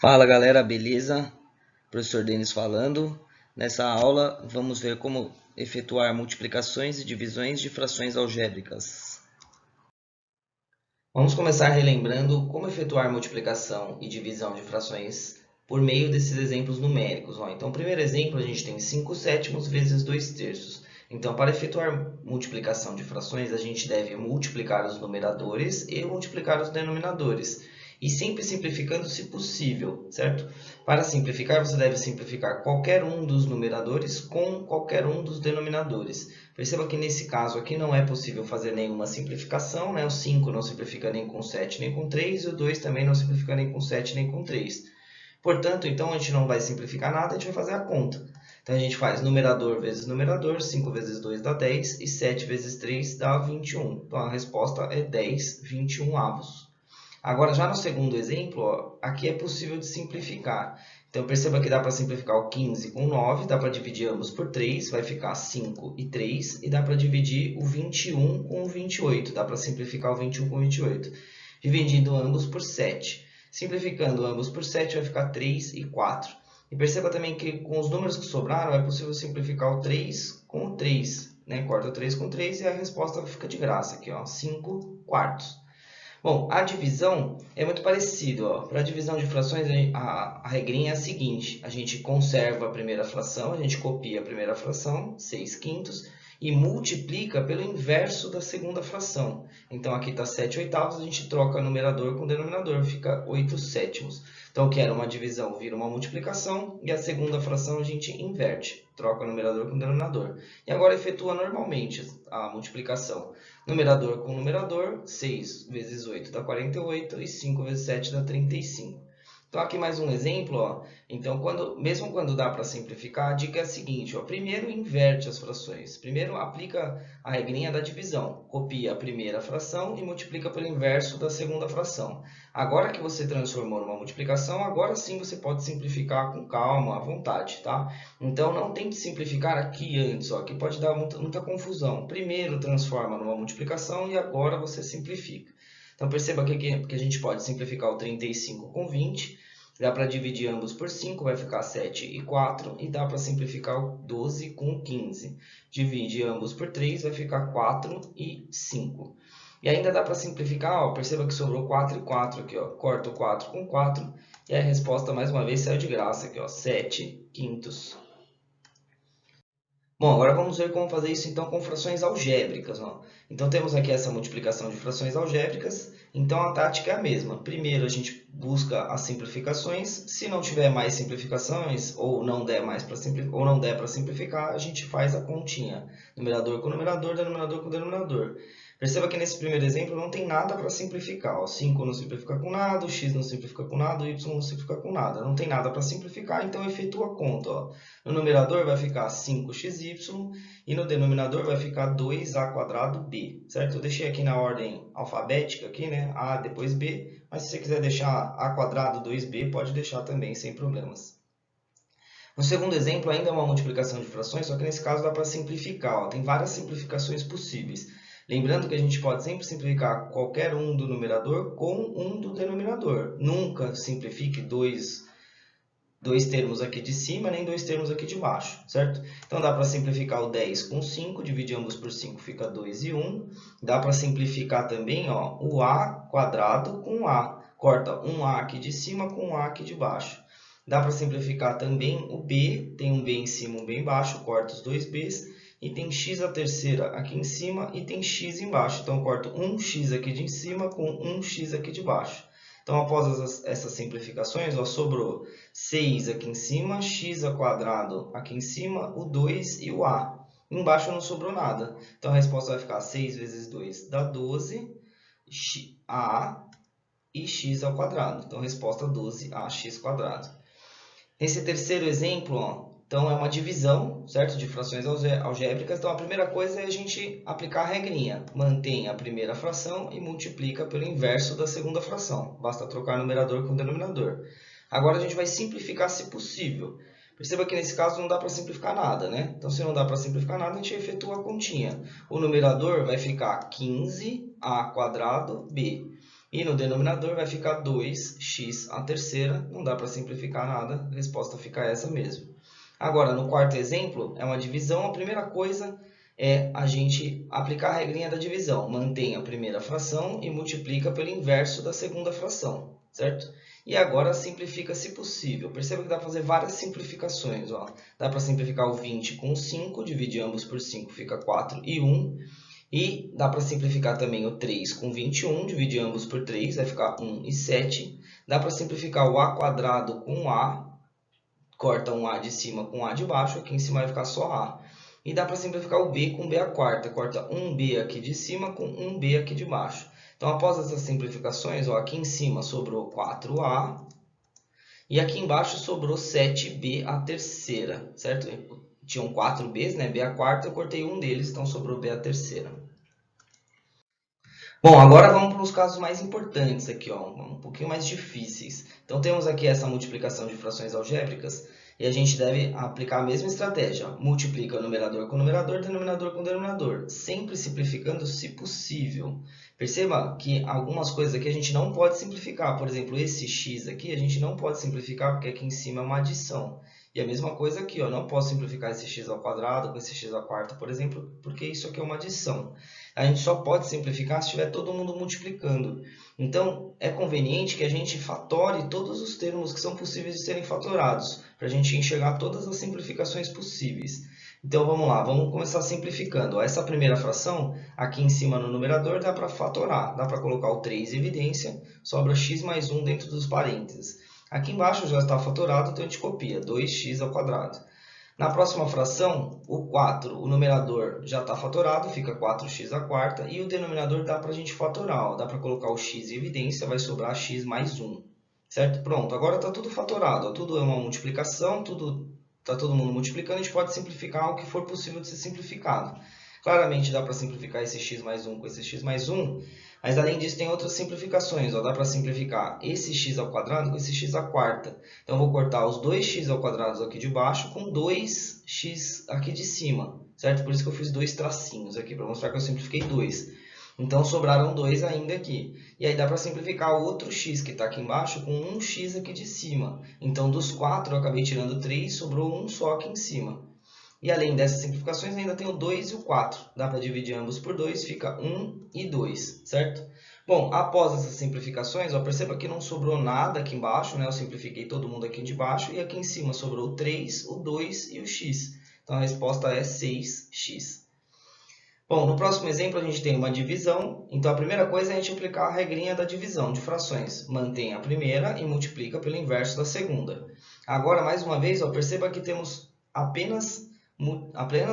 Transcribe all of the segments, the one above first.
Fala galera, beleza? Professor Denis falando. Nessa aula vamos ver como efetuar multiplicações e divisões de frações algébricas. Vamos começar relembrando como efetuar multiplicação e divisão de frações por meio desses exemplos numéricos. Então, o primeiro exemplo a gente tem 5 sétimos vezes 2 terços. Então, para efetuar multiplicação de frações, a gente deve multiplicar os numeradores e multiplicar os denominadores. E sempre simplificando se possível, certo? Para simplificar, você deve simplificar qualquer um dos numeradores com qualquer um dos denominadores. Perceba que nesse caso aqui não é possível fazer nenhuma simplificação, né? O 5 não simplifica nem com 7 nem com 3, e o 2 também não simplifica nem com 7 nem com 3. Portanto, então a gente não vai simplificar nada, a gente vai fazer a conta. Então a gente faz numerador vezes numerador, 5 vezes 2 dá 10, e 7 vezes 3 dá 21. Então a resposta é 10 21avos. Agora, já no segundo exemplo, ó, aqui é possível de simplificar. Então, perceba que dá para simplificar o 15 com 9, dá para dividir ambos por 3, vai ficar 5 e 3, e dá para dividir o 21 com o 28, dá para simplificar o 21 com o 28, dividindo ambos por 7. Simplificando ambos por 7, vai ficar 3 e 4. E perceba também que com os números que sobraram, é possível simplificar o 3 com o 3, né? Corta o 3 com o 3 e a resposta fica de graça aqui, ó, 5 quartos. Bom, a divisão é muito parecido. Para a divisão de frações, a regrinha é a seguinte: a gente conserva a primeira fração, a gente copia a primeira fração, 6 quintos, e multiplica pelo inverso da segunda fração. Então, aqui está 7 oitavos, a gente troca numerador com denominador, fica 8 sétimos. Então, eu quero uma divisão, vira uma multiplicação, e a segunda fração a gente inverte, troca o numerador com denominador. E agora efetua normalmente a multiplicação. Numerador com numerador, 6 vezes 8 dá 48 e 5 vezes 7 dá 35. Então, aqui mais um exemplo. Então, mesmo quando dá para simplificar, a dica é a seguinte. Primeiro, inverte as frações. Primeiro, aplica a regrinha da divisão. Copia a primeira fração e multiplica pelo inverso da segunda fração. Agora que você transformou numa multiplicação, agora sim você pode simplificar com calma, à vontade, tá? Então, não tente simplificar aqui antes, que pode dar muita confusão. Primeiro transforma numa multiplicação e agora você simplifica. Então, perceba que a gente pode simplificar o 35 com 20, dá para dividir ambos por 5, vai ficar 7 e 4, e dá para simplificar o 12 com 15. Divide ambos por 3, vai ficar 4 e 5. E ainda dá para simplificar, perceba que sobrou 4 e 4 aqui, corta o 4 com 4, e a resposta mais uma vez saiu de graça aqui, 7 quintos. Bom, agora vamos ver como fazer isso então com frações algébricas. Então temos aqui essa multiplicação de frações algébricas, então a tática é a mesma. Primeiro a gente busca as simplificações, se não tiver mais simplificações ou não der para simplificar, a gente faz a continha, numerador com numerador, denominador com denominador. Perceba que nesse primeiro exemplo não tem nada para simplificar. 5 não simplifica com nada, o x não simplifica com nada, o y não simplifica com nada. Não tem nada para simplificar, então efetua a conta. No numerador vai ficar 5xy e no denominador vai ficar 2a²b, certo? Eu deixei aqui na ordem alfabética, aqui, né? A, depois b, mas se você quiser deixar a² 2b, pode deixar também, sem problemas. No segundo exemplo, ainda é uma multiplicação de frações, só que nesse caso dá para simplificar. Tem várias simplificações possíveis. Lembrando que a gente pode sempre simplificar qualquer um do numerador com um do denominador. Nunca simplifique dois termos aqui de cima, nem dois termos aqui de baixo, certo? Então, dá para simplificar o 10 com 5, dividir ambos por 5 fica 2 e 1. Dá para simplificar também o a² com a. Corta um a aqui de cima com um a aqui de baixo. Dá para simplificar também o b, tem um b em cima e um b embaixo, corta os dois b's. E tem x a terceira aqui em cima e tem x embaixo. Então, eu corto um x aqui de cima com um x aqui de baixo. Então, após essas simplificações, sobrou 6 aqui em cima, x² aqui em cima, o 2 e o a. Embaixo não sobrou nada. Então, a resposta vai ficar 6 vezes 2 dá 12, a e x². Então, a resposta 12ax². Esse terceiro exemplo, então é uma divisão, certo, de frações algébricas. Então, a primeira coisa é a gente aplicar a regrinha. Mantém a primeira fração e multiplica pelo inverso da segunda fração. Basta trocar numerador com denominador. Agora, a gente vai simplificar se possível. Perceba que nesse caso não dá para simplificar nada, né? Então, se não dá para simplificar nada, a gente efetua a continha. O numerador vai ficar 15a² b. E no denominador vai ficar 2x a terceira, não dá para simplificar nada, a resposta fica essa mesmo. Agora, no quarto exemplo, é uma divisão, a primeira coisa é a gente aplicar a regrinha da divisão. Mantém a primeira fração e multiplica pelo inverso da segunda fração, certo? E agora simplifica se possível. Perceba que dá para fazer várias simplificações. Ó. Dá para simplificar o 20 com 5, dividir ambos por 5 fica 4 e 1. E dá para simplificar também o 3 com 21, dividir ambos por 3, vai ficar 1 e 7. Dá para simplificar o a quadrado com a, corta um a de cima com a de baixo, aqui em cima vai ficar só a. E dá para simplificar o b com b a quarta, corta 1b aqui de cima com 1b aqui de baixo. Então, após essas simplificações, ó, aqui em cima sobrou 4a e aqui embaixo sobrou 7b a terceira, certo? Tinham 4 b's, né? B a quarta, eu cortei um deles, então sobrou b a terceira. Bom, agora vamos para os casos mais importantes aqui, ó, um pouquinho mais difíceis. Então, temos aqui essa multiplicação de frações algébricas e a gente deve aplicar a mesma estratégia. Multiplica numerador com numerador, denominador com denominador, sempre simplificando se possível. Perceba que algumas coisas aqui a gente não pode simplificar. Por exemplo, esse x aqui a gente não pode simplificar porque aqui em cima é uma adição. E a mesma coisa aqui, ó, não posso simplificar esse x ao quadrado com esse x à quarta, por exemplo, porque isso aqui é uma adição. A gente só pode simplificar se estiver todo mundo multiplicando. Então, é conveniente que a gente fatore todos os termos que são possíveis de serem fatorados, para a gente enxergar todas as simplificações possíveis. Então, vamos lá, vamos começar simplificando. Essa primeira fração, aqui em cima no numerador, dá para fatorar. Dá para colocar o 3 em evidência, sobra x mais 1 dentro dos parênteses. Aqui embaixo já está fatorado, então a gente copia, 2x ao quadrado. Na próxima fração, o 4, o numerador já está fatorado, fica 4x à quarta, e o denominador dá para a gente fatorar, ó, dá para colocar o x em evidência, vai sobrar x mais 1, certo? Pronto, agora está tudo fatorado, ó, tudo é uma multiplicação, está todo mundo multiplicando, a gente pode simplificar o que for possível de ser simplificado. Claramente dá para simplificar esse x mais 1 com esse x mais 1, mas além disso tem outras simplificações. Ó, dá para simplificar esse x ao quadrado com esse x à quarta. Então, eu vou cortar os 2x ao quadrado aqui de baixo com 2x aqui de cima, certo? Por isso que eu fiz dois tracinhos aqui, para mostrar que eu simplifiquei 2. Então, sobraram 2 ainda aqui. E aí dá para simplificar o outro x que está aqui embaixo com 1x aqui de cima. Então, dos 4 eu acabei tirando 3, sobrou 1 só aqui em cima. E além dessas simplificações, ainda tem o 2 e o 4. Dá para dividir ambos por 2, fica 1 e 2, certo? Bom, após essas simplificações, ó, perceba que não sobrou nada aqui embaixo, né? Eu simplifiquei todo mundo aqui de baixo, e aqui em cima sobrou o 3, o 2 e o x. Então, a resposta é 6x. Bom, no próximo exemplo, a gente tem uma divisão. Então, a primeira coisa é a gente aplicar a regrinha da divisão de frações. Mantém a primeira e multiplica pelo inverso da segunda. Agora, mais uma vez, ó, perceba que temos apenas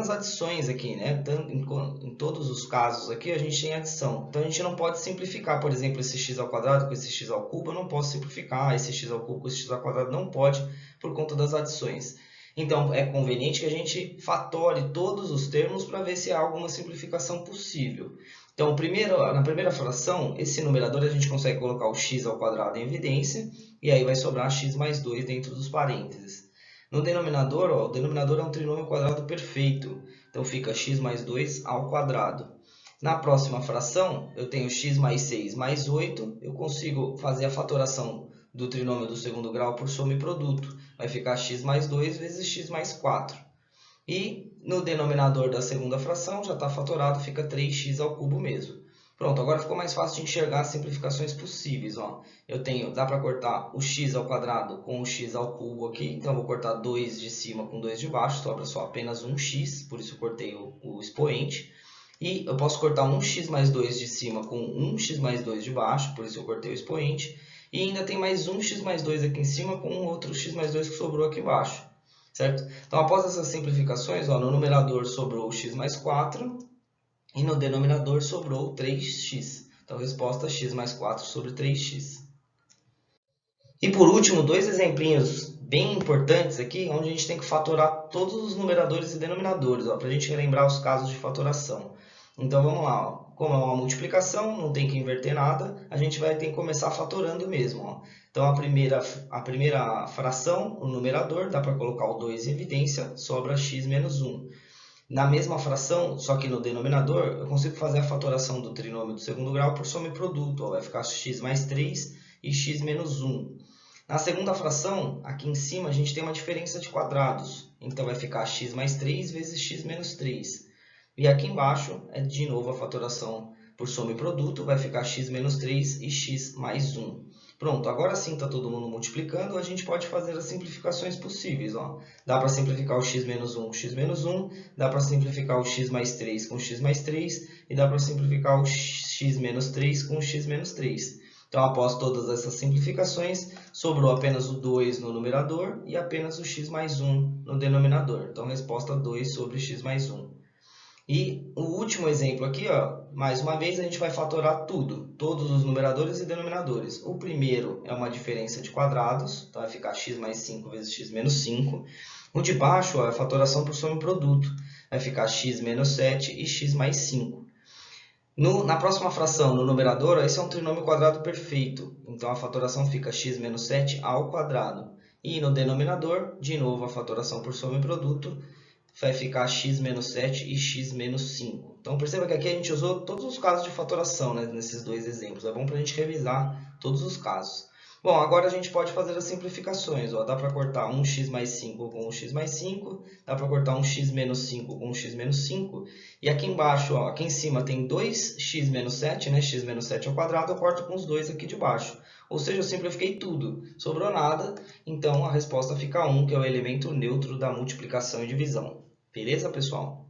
adições aqui, né? Em todos os casos aqui a gente tem adição. Então a gente não pode simplificar, por exemplo, esse x ao quadrado com esse x ao cubo, eu não posso simplificar esse x ao cubo com esse x ao quadrado, não pode por conta das adições. Então é conveniente que a gente fatore todos os termos para ver se há alguma simplificação possível. Então na primeira fração, esse numerador a gente consegue colocar o x ao quadrado em evidência, e aí vai sobrar x mais 2 dentro dos parênteses. No denominador, ó, o denominador é um trinômio quadrado perfeito, então fica x mais 2 ao quadrado. Na próxima fração, eu tenho x mais 6 mais 8, eu consigo fazer a fatoração do trinômio do segundo grau por soma e produto. Vai ficar x mais 2 vezes x mais 4. E no denominador da segunda fração, já está fatorado, fica 3x ao cubo mesmo. Pronto, agora ficou mais fácil de enxergar as simplificações possíveis. Ó. Dá para cortar o x ao quadrado com o x ao cubo aqui. Então, eu vou cortar 2 de cima com 2 de baixo, sobra só apenas 1x, por isso eu cortei o expoente. E eu posso cortar 1x mais 2 de cima com 1x mais 2 de baixo, por isso eu cortei o expoente. E ainda tem mais 1x mais 2 aqui em cima com um outro x mais 2 que sobrou aqui embaixo. Certo? Então, após essas simplificações, ó, no numerador sobrou o x mais 4 e no denominador sobrou 3x. Então, resposta x mais 4 sobre 3x. E por último, dois exemplinhos bem importantes aqui, onde a gente tem que fatorar todos os numeradores e denominadores, para a gente relembrar os casos de fatoração. Então, vamos lá. Ó. Como é uma multiplicação, não tem que inverter nada, a gente vai ter que começar fatorando mesmo. Ó. Então, a primeira fração, o numerador, dá para colocar o 2 em evidência, sobra x menos 1. Na mesma fração, só que no denominador, eu consigo fazer a fatoração do trinômio do segundo grau por soma e produto. Ó, vai ficar x mais 3 e x menos 1. Na segunda fração, aqui em cima, a gente tem uma diferença de quadrados. Então, vai ficar x mais 3 vezes x menos 3. E aqui embaixo, é de novo a fatoração por soma e produto. Vai ficar x menos 3 e x mais 1. Pronto, agora sim está todo mundo multiplicando. A gente pode fazer as simplificações possíveis. Ó. Dá para simplificar o x menos 1 com x menos 1. Dá para simplificar o x mais 3 com x mais 3. E dá para simplificar o x menos 3 com x menos 3. Então, após todas essas simplificações, sobrou apenas o 2 no numerador e apenas o x mais 1 no denominador. Então, resposta 2 sobre x mais 1. E o último exemplo aqui, ó, mais uma vez, a gente vai fatorar tudo, todos os numeradores e denominadores. O primeiro é uma diferença de quadrados, então vai ficar x mais 5 vezes x menos 5. O de baixo, ó, é a fatoração por soma e produto, vai ficar x menos 7 e x mais 5. Na próxima fração, no numerador, esse é um trinômio quadrado perfeito. Então, a fatoração fica x menos 7 ao quadrado. E no denominador, de novo, a fatoração por soma e produto vai ficar x menos 7 e x menos 5. Então, perceba que aqui a gente usou todos os casos de fatoração, né, nesses dois exemplos. É bom para a gente revisar todos os casos. Bom, agora a gente pode fazer as simplificações. Ó. Dá para cortar um x mais 5 com um x mais 5. Dá para cortar um x menos 5 com um x menos 5. E aqui embaixo, ó, aqui em cima tem 2x menos 7, né? X menos 7 ao quadrado, eu corto com os dois aqui de baixo. Ou seja, eu simplifiquei tudo. Sobrou nada, então a resposta fica 1, que é o elemento neutro da multiplicação e divisão. Beleza, pessoal?